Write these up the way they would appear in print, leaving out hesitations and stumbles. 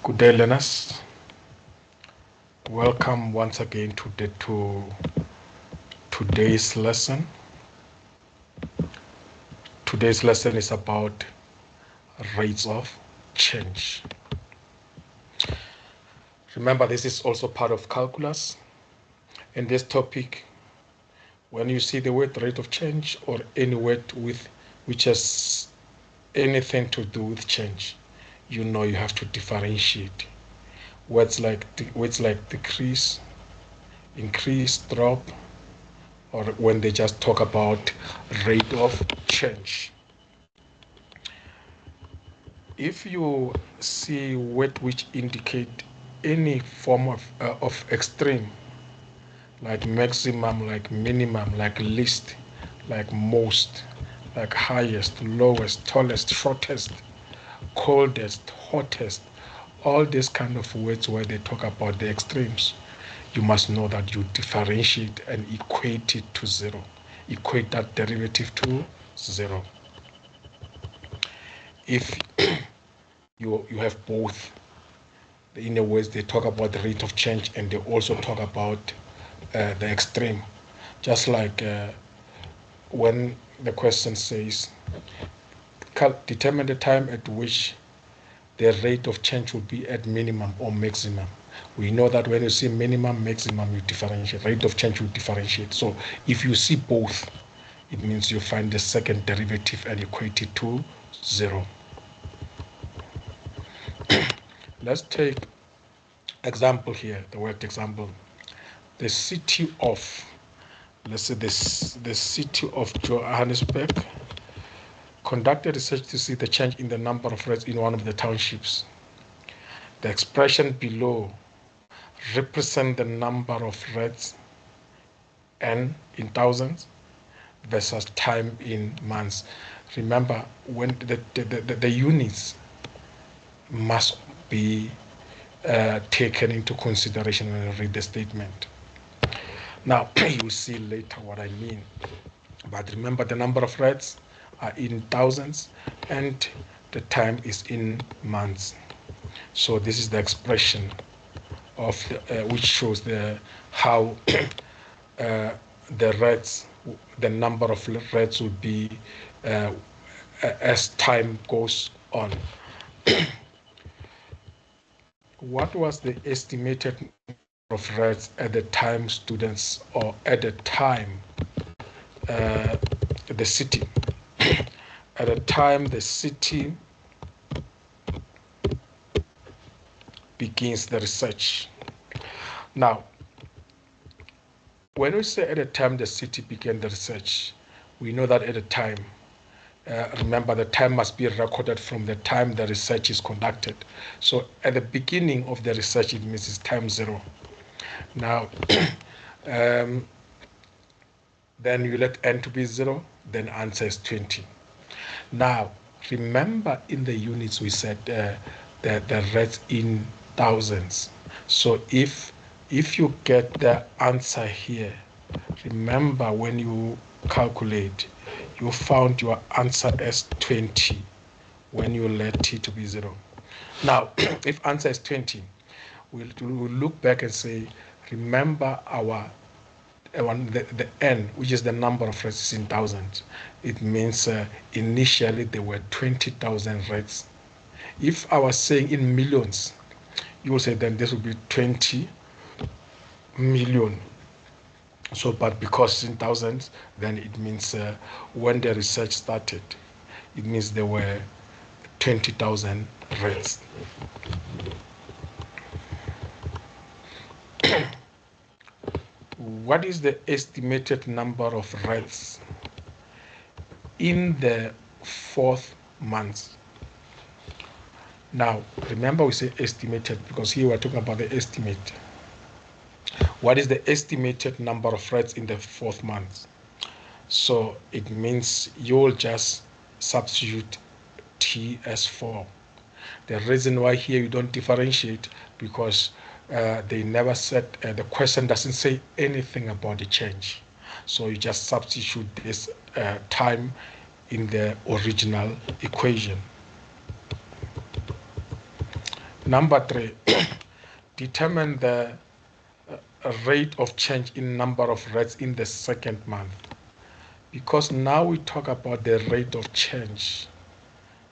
Good day, learners. Welcome once again to today's lesson. Today's lesson is about rates of change. Remember, this is also part of calculus. In this topic, when you see the word rate of change or any word which has anything to do with change, you know you have to differentiate. Words like decrease, increase, drop, or when they just talk about rate of change. If you see words which indicate any form of extreme, like maximum, like minimum, like least, like most, like highest, lowest, tallest, shortest, coldest, hottest, all these kind of words where they talk about the extremes, you must know that you differentiate and equate it to zero. Equate that derivative to zero. If you have both, in a way they talk about the rate of change and they also talk about the extreme. Just like when the question says, determine the time at which the rate of change will be at minimum or maximum. We know that when you see minimum, maximum, you differentiate. Rate of change will differentiate. So if you see both, it means you find the second derivative and equate it to zero. Let's take example here, the word example. The city of, let's say the city of Johannesburg conducted research to see the change in the number of rats in one of the townships. The expression below represent the number of rats n in thousands versus time in months. Remember, when the units must be taken into consideration when you read the statement. Now, you'll see later what I mean. But remember, the number of rats are in thousands and the time is in months. So this is the expression of which shows how the rats, the number of rats will be as time goes on. What was the estimated number of rats at the time students, or at the time the city? At the time the city begins the research. Now, when we say at the time the city began the research, we know that at the time, remember the time must be recorded from the time the research is conducted. So at the beginning of the research, it means it's time zero. Now, then you let n to be zero, then answer is 20. Now, remember in the units we said the rats in thousands. So if you get the answer here, remember when you calculate, you found your answer as 20 when you let t to be 0. Now, if answer is 20, we'll look back and say, remember the n, which is the number of rats in thousands. It means initially there were 20,000 rats. If I was saying in millions, you will say then this would be 20 million. So, but because in thousands, then it means when the research started, it means there were 20,000 rats. What is the estimated number of rats in the 4th month? Now, remember we say estimated because here we're talking about the estimate. What is the estimated number of rats in the 4th month? So it means you'll just substitute t as 4. The reason why here you don't differentiate, because they never said, the question doesn't say anything about the change. So you just substitute this time in the original equation. Number 3, determine the rate of change in number of rats in the second month. Because now we talk about the rate of change.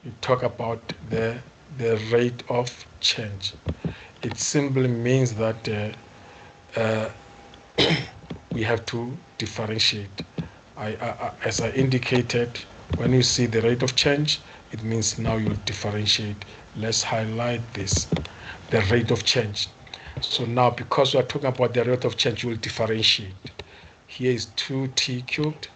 We talk about the rate of change. It simply means that we have to differentiate. As I indicated, when you see the rate of change, it means now you differentiate. Let's highlight this, the rate of change. So now, because we are talking about the rate of change, you will differentiate. Here is 2t cubed.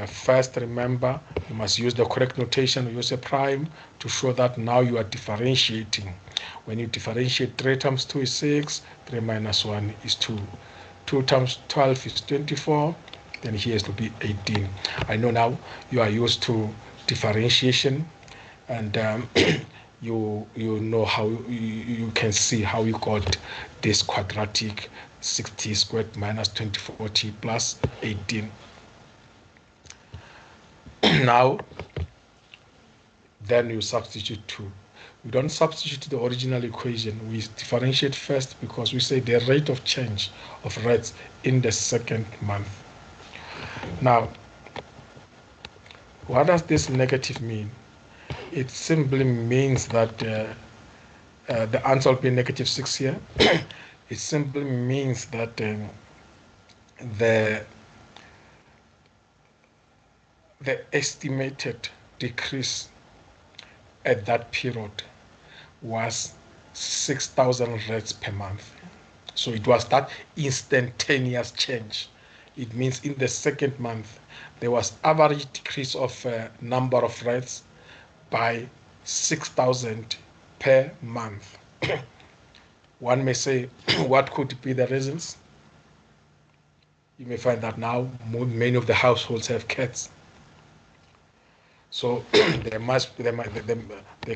First, remember, you must use the correct notation, use a prime to show that now you are differentiating. When you differentiate, 3 times 2 is 6, 3 minus 1 is 2. 2 times 12 is 24, then here is to be 18. I know now you are used to differentiation, and you know how you can see how you got this quadratic 6t squared minus 24t plus 18. Now, then you substitute 2. We don't substitute the original equation. We differentiate first because we say the rate of change of rats in the second month. Now, what does this negative mean? It simply means that the answer will be negative 6 here. It simply means that the estimated decrease at that period was 6,000 rats per month. So it was that instantaneous change. It means in the second month, there was average decrease of number of rats by 6,000 per month. One may say, what could be the reasons? You may find that now many of the households have cats. So there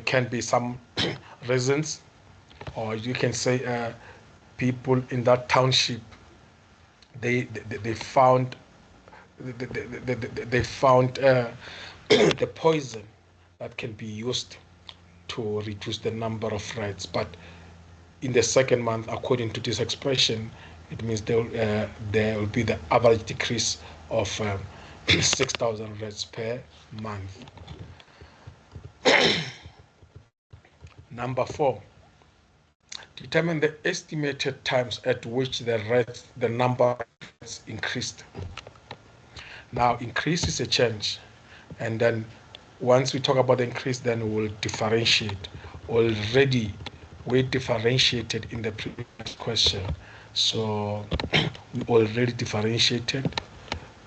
can be some reasons, or you can say people in that township they found the poison that can be used to reduce the number of rats. But in the second month, according to this expression, it means there will be the average decrease of 6,000 rats per month. Number 4, determine the estimated times at which the number of rats increased. Now, increase is a change, and then once we talk about the increase, then we'll differentiate. Already, we differentiated in the previous question, so we already differentiated.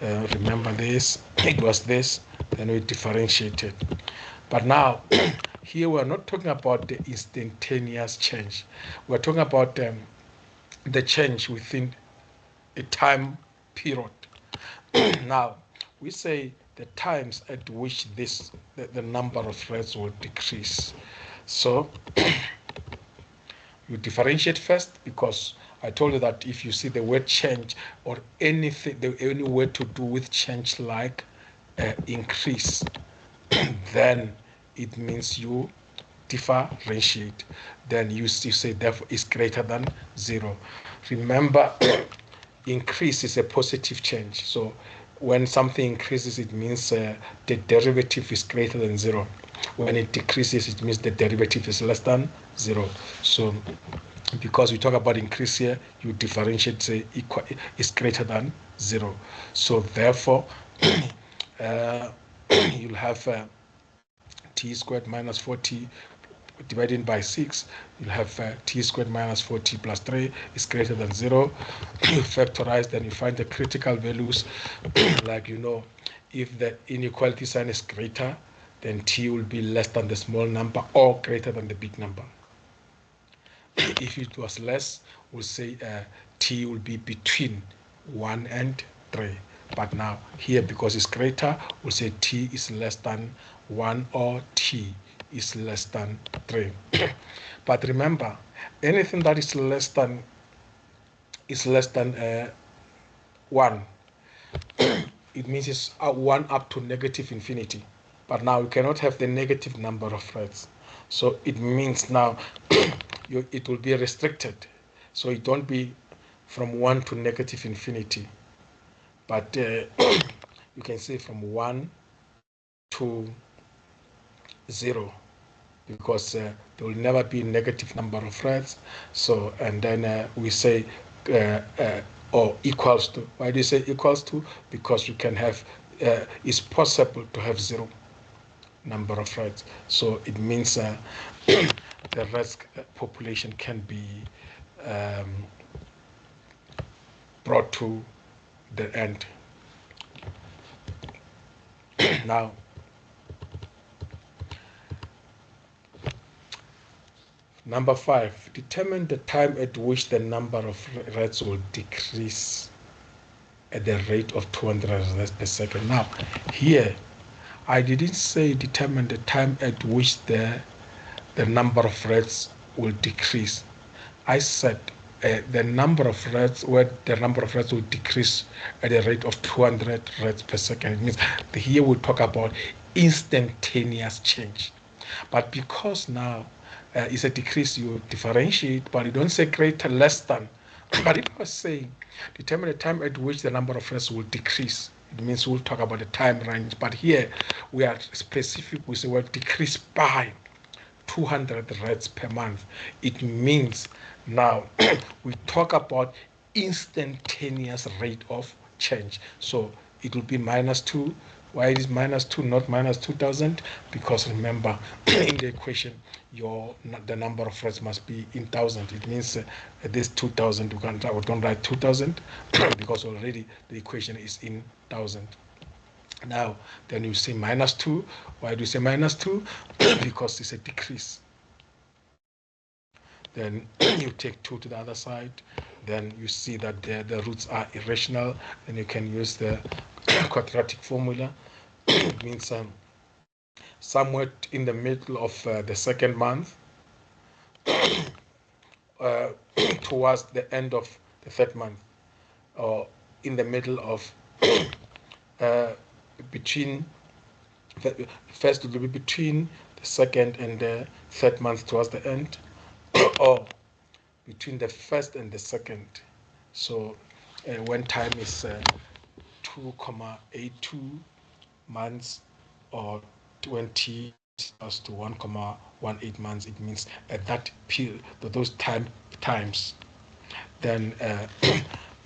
Remember this, it was this, then we differentiated. But now, here we're not talking about the instantaneous change. We're talking about the change within a time period. Now, we say the times at which the number of rats will decrease. So, you differentiate first, because I told you that if you see the word change or anything, any word to do with change like increase, then it means you differentiate. Then you say therefore is greater than 0. Remember, increase is a positive change. So when something increases, it means the derivative is greater than 0. When it decreases, it means the derivative is less than 0. So because we talk about increase here, you differentiate, say is greater than 0. So therefore, you'll have t squared minus 4t divided by 6. You'll have t squared minus 4t plus 3 is greater than 0. You factorize, then you find the critical values. Like, if the inequality sign is greater, then t will be less than the small number or greater than the big number. If it was less, we'll say t will be between 1 and 3. But now here, because it's greater, we'll say t is less than 1 or t is less than 3. But remember, anything that is less than 1, it means it's 1 up to negative infinity. But now we cannot have the negative number of rats. So it means now it will be restricted. So it don't be from 1 to negative infinity, but you can say from 1 to 0, because there will never be a negative number of reds. So, and then we say or equals to. Why do you say equals to? Because you can have, it's possible to have 0 number of reds. So it means the red population can be um, brought to the end. Now, number 5, determine the time at which the number of reds will decrease at the rate of 200 reds per second. Now, here, I didn't say determine the time at which the number of reds will decrease. I said the number of reds, where the number of reds will decrease at a rate of 200 reds per second. It means here we talk about instantaneous change. But because now it's a decrease, you differentiate, but you don't say greater, less than. But if I was saying determine the time at which the number of reds will decrease, it means we'll talk about the time range. But here we are specific, we say, well, decrease by 200 reds per month. It means now we talk about instantaneous rate of change. So it will be -2. Why it is -2, not -2000? Because remember, in the equation, the number of reds must be in thousand. It means this 2000, we don't write 2000 because already the equation is in thousand. Now, then you say -2. Why do you say -2? Because it's a decrease. Then you take 2 to the other side. Then you see that the roots are irrational. Then you can use the quadratic formula. It means somewhere in the middle of the second month, towards the end of the third month, or in the middle of between first it will be between the second and the third month towards the end, or between the first and the second. So when time is 2,82 months, or 20 as to 1,18 months, it means at that period, those times, then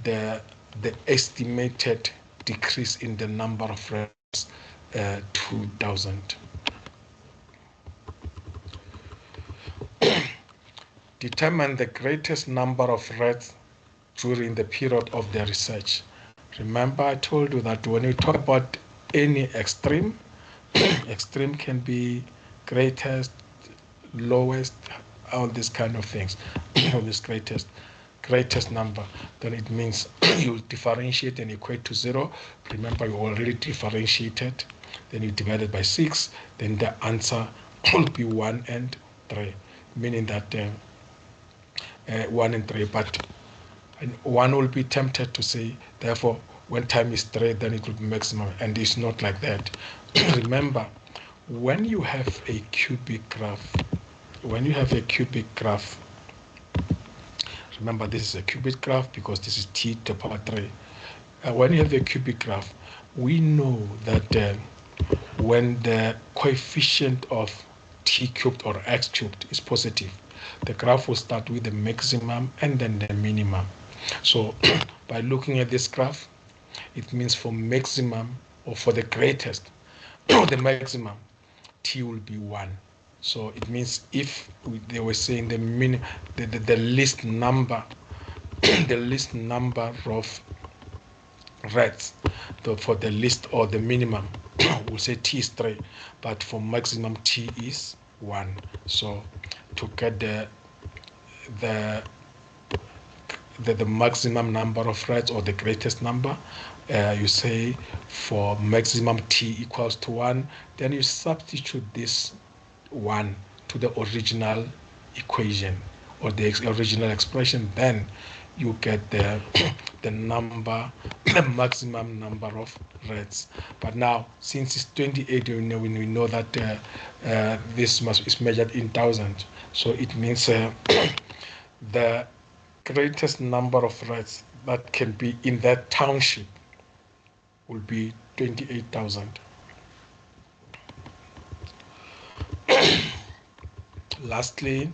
the estimated decrease in the number of reds 2,000. Determine the greatest number of reds during the period of the research. Remember, I told you that when you talk about any extreme, extreme can be greatest, lowest, all these kind of things. This greatest number, then it means you differentiate and equate to 0. Remember, you already differentiated. Then you divide it by 6. Then the answer will be 1 and 3, meaning that 1 and 3. But one will be tempted to say, therefore, when time is 3, then it will be maximum, and it's not like that. Remember, when you have a cubic graph, remember this is a cubic graph because this is t to the power 3. When you have a cubic graph, we know that when the coefficient of t cubed or x cubed is positive, the graph will start with the maximum and then the minimum. So by looking at this graph, it means for maximum, or for the greatest, the maximum, t will be 1. So it means if they were saying the least number, the least number of reds, for the least or the minimum, we'll say t is 3, but for maximum t is 1. So to get the maximum number of reds, or the greatest number, you say for maximum t equals to 1, then you substitute this 1 to the original equation or the original expression, then you get the the number, the maximum number of reds. But now, since it's 28, we know that this is measured in thousands. So it means the greatest number of reds that can be in that township will be 28,000. Lastly,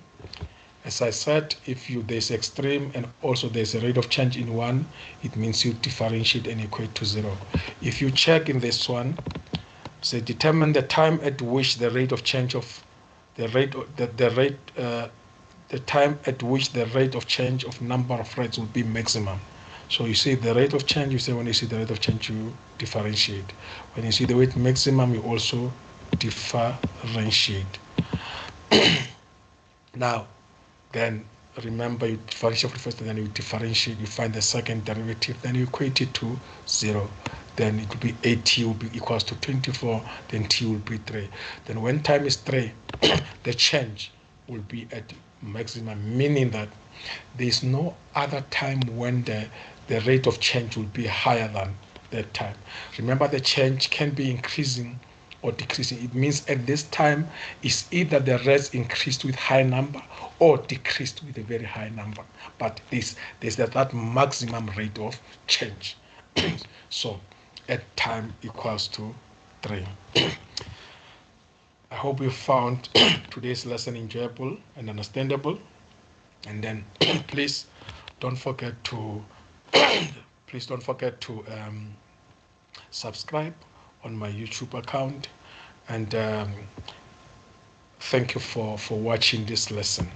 as I said, if there's extreme and also there's a rate of change in one, it means you differentiate and equate to 0. If you check in this one, say determine the time at which the rate of change of the time at which the rate of change of number of reds will be maximum. So you see the rate of change, you say when you see the rate of change, you differentiate. When you see the rate maximum, you also differentiate. Now, then remember you differentiate first, and then you differentiate, you find the second derivative, then you equate it to 0. Then it will be 8t will be equals to 24, then t will be 3. Then when time is 3, the change will be at maximum, meaning that there is no other time when the rate of change will be higher than that time. Remember, the change can be increasing or decreasing. It means at this time is either the reds increased with high number or decreased with a very high number. But there's that maximum rate of change. So at time equals to 3. I hope you found today's lesson enjoyable and understandable. And then please don't forget to subscribe on my YouTube account, and thank you for watching this lesson.